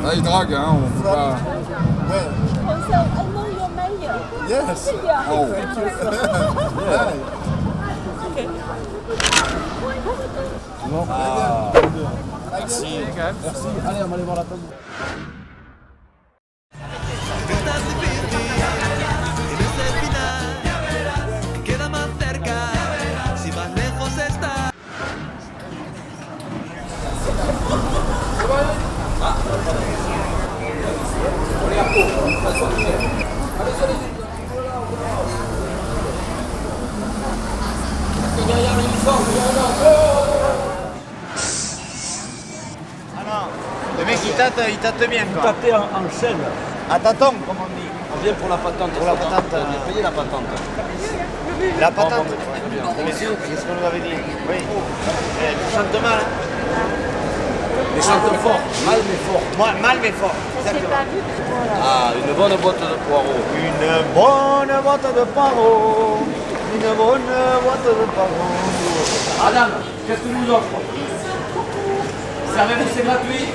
Là, il drague, hein, on peut pas... Where? So I know your mayor. Yes. Yeah. Oh. Thank you. Merci. Merci. Allez, on va aller voir la table. Queda más cerca, si más lejos está. Le mec il tâte bien quoi. Tâter en chaîne. À tâton comme on dit. On vient pour la patente. Pour la patente, On vient payer la patente. La patente. Bien. Monsieur, c'est ce qu'on nous avait dit. Oui. Tu chantes mal. Hein. Les chante fort. Mal mais fort. Mal mais fort. Exactement. Ah, une bonne boîte de poireaux. Une bonne boîte de paro. Une bonne boîte de paro. Madame, qu'est-ce que nous offre? Servez-vous, c'est gratuit?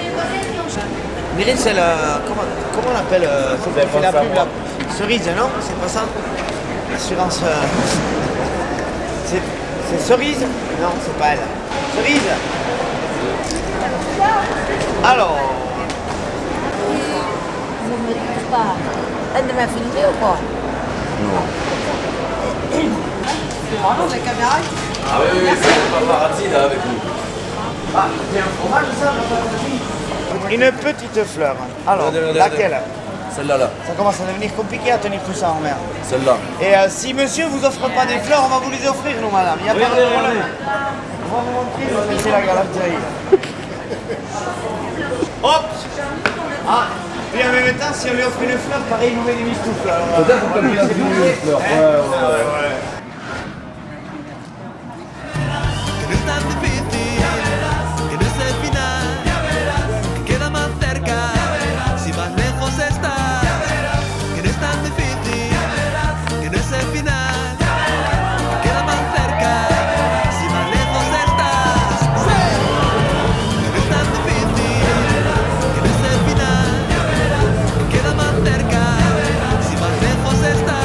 Mireille, c'est le. Comment on appelle celle qui fait la pub là? Cerise, non? C'est pas ça? Assurance. C'est Cerise? Non, c'est pas elle. Cerise? Alors. Ne me touche pas. Elle m'a filmé ou quoi? Ah oui, c'est le paparazzi là avec nous. Ah, c'est un fromage ça? Une petite fleur. Alors, Regardez. laquelle? Celle-là, là. Ça commence à devenir compliqué à tenir tout ça en mer. Celle-là. Et si monsieur vous offre pas des fleurs, on va vous les offrir nous madame. Il n'y a pas de Regardez, problème. regardez. On va vous montrer, c'est la galanterie. Hop. Ah, puis en même temps, si on lui offre une fleur, pareil, il nous met des mistoufles. Peut-être qu'on lui a vu une fleur. Ouais. Que no es tan difícil, que no es el final. Queda más cerca, si más lejos está. Que no es tan difícil, que no es el final. Queda más cerca, si más lejos estás. Que no es tan difícil, que no es el final. Queda más cerca, si más lejos estás.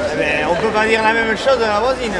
Eh ben, on peut pas dire la même chose de la voisine.